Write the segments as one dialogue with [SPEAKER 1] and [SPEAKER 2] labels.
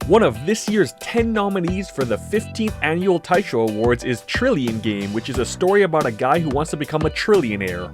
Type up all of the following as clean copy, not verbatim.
[SPEAKER 1] One of this year's 10 nominees for the 15th annual Taisho Awards is Trillion Game, which is a story about a guy who wants to become a trillionaire.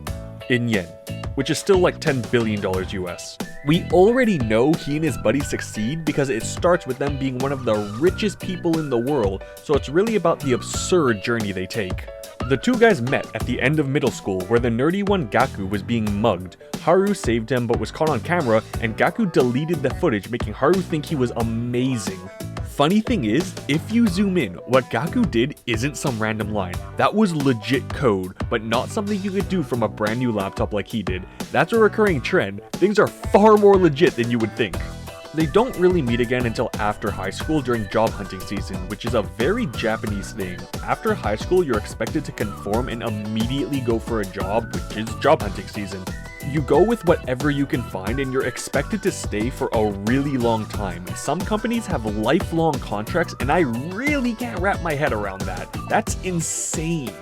[SPEAKER 1] In yen, which is still like $10 billion US. We already know he and his buddies succeed because it starts with them being one of the richest people in the world, so it's really about the absurd journey they take. The two guys met at the end of middle school where the nerdy one Gaku was being mugged. Haru saved him but was caught on camera, and Gaku deleted the footage, making Haru think he was amazing. Funny thing is, if you zoom in, what Gaku did isn't some random line. That was legit code, but not something you could do from a brand new laptop like he did. That's a recurring trend. Things are far more legit than you would think. They don't really meet again until after high school during job hunting season, which is a very Japanese thing. After high school, you're expected to conform and immediately go for a job, which is job hunting season. You go with whatever you can find and you're expected to stay for a really long time. Some companies have lifelong contracts and I really can't wrap my head around that. That's insane.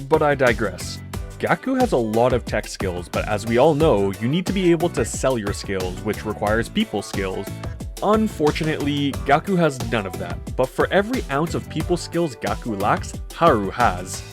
[SPEAKER 1] But I digress. Gaku has a lot of tech skills, but as we all know, you need to be able to sell your skills, which requires people skills. Unfortunately, Gaku has none of that, but for every ounce of people skills Gaku lacks, Haru has.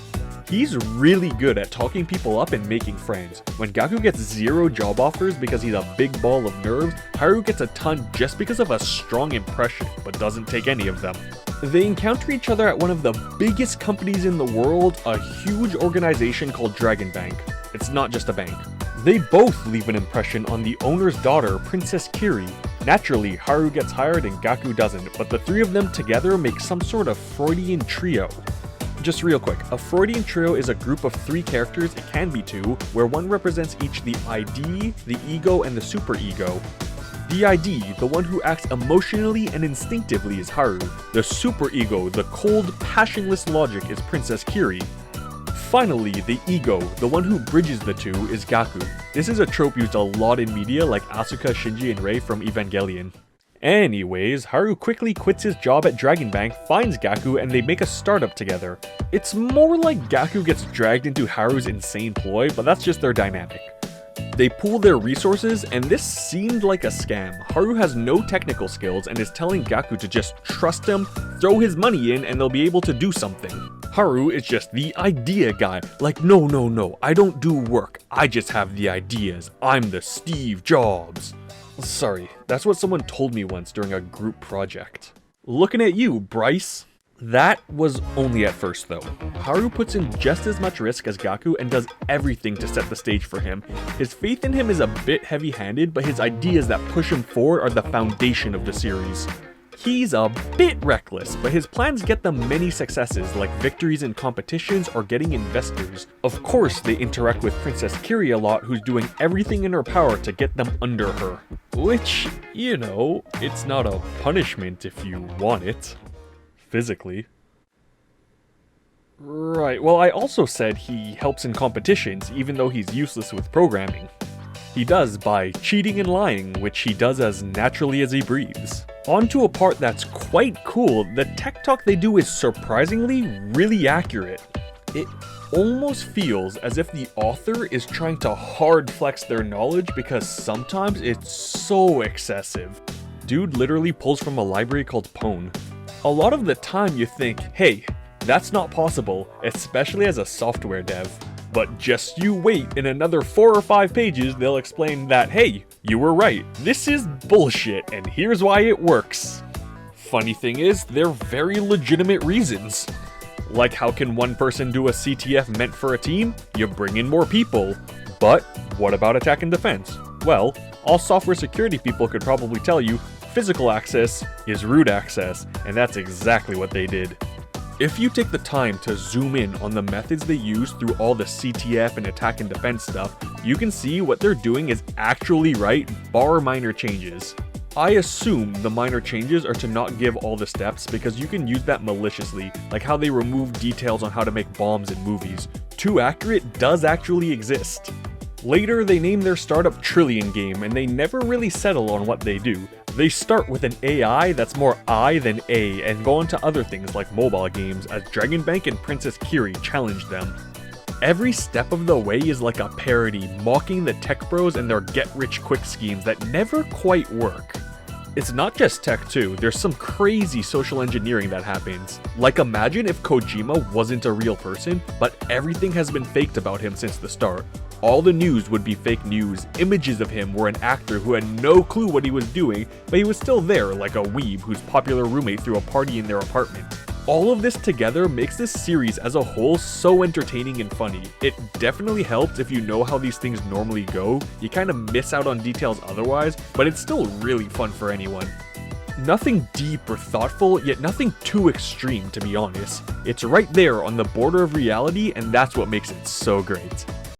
[SPEAKER 1] He's really good at talking people up and making friends. When Gaku gets 0 job offers because he's a big ball of nerves, Haru gets a ton just because of a strong impression, but doesn't take any of them. They encounter each other at one of the biggest companies in the world, a huge organization called Dragon Bank. It's not just a bank. They both leave an impression on the owner's daughter, Princess Kiri. Naturally, Haru gets hired and Gaku doesn't, but the three of them together make some sort of Freudian trio. Just real quick, a Freudian trio is a group of 3 characters, it can be 2, where one represents each the ID, the ego, and the superego. The ID, the one who acts emotionally and instinctively, is Haru. The superego, the cold, passionless logic, is Princess Kiri. Finally, the ego, the one who bridges the two, is Gaku. This is a trope used a lot in media like Asuka, Shinji, and Rei from Evangelion. Anyways, Haru quickly quits his job at Dragon Bank, finds Gaku, and they make a startup together. It's more like Gaku gets dragged into Haru's insane ploy, but that's just their dynamic. They pool their resources, and this seemed like a scam. Haru has no technical skills and is telling Gaku to just trust him, throw his money in, and they'll be able to do something. Haru is just the idea guy, like no, I don't do work, I just have the ideas, I'm the Steve Jobs. Sorry, that's what someone told me once during a group project. Looking at you, Bryce. That was only at first though. Haru puts in just as much risk as Gaku and does everything to set the stage for him. His faith in him is a bit heavy-handed, but his ideas that push him forward are the foundation of the series. He's a bit reckless, but his plans get them many successes like victories in competitions or getting investors. Of course, they interact with Princess Kiri a lot, who's doing everything in her power to get them under her. Which, you know, it's not a punishment if you want it. Physically. Right, well I also said he helps in competitions even though he's useless with programming. He does by cheating and lying, which he does as naturally as he breathes. On to a part that's quite cool, the tech talk they do is surprisingly really accurate. It almost feels as if the author is trying to hard flex their knowledge because sometimes it's so excessive. Dude literally pulls from a library called Pwn. A lot of the time you think, hey, that's not possible, especially as a software dev. But just you wait, in another 4 or 5 pages they'll explain that, hey, you were right, this is bullshit and here's why it works. Funny thing is, they're very legitimate reasons. Like how can one person do a CTF meant for a team? You bring in more people. But what about attack and defense? Well, all software security people could probably tell you physical access is root access, and that's exactly what they did. If you take the time to zoom in on the methods they use through all the CTF and attack and defense stuff, you can see what they're doing is actually right, bar minor changes. I assume the minor changes are to not give all the steps because you can use that maliciously, like how they remove details on how to make bombs in movies. Too accurate does actually exist. Later, they name their startup Trillion Game, and they never really settle on what they do. They start with an AI that's more I than A, and go on to other things like mobile games, as Dragon Bank and Princess Kiri challenge them. Every step of the way is like a parody, mocking the tech bros and their get-rich-quick schemes that never quite work. It's not just tech too, there's some crazy social engineering that happens. Like imagine if Kojima wasn't a real person, but everything has been faked about him since the start. All the news would be fake news, images of him were an actor who had no clue what he was doing, but he was still there like a weeb whose popular roommate threw a party in their apartment. All of this together makes this series as a whole so entertaining and funny. It definitely helps if you know how these things normally go, you kind of miss out on details otherwise, but it's still really fun for anyone. Nothing deep or thoughtful, yet nothing too extreme to be honest. It's right there on the border of reality, and that's what makes it so great.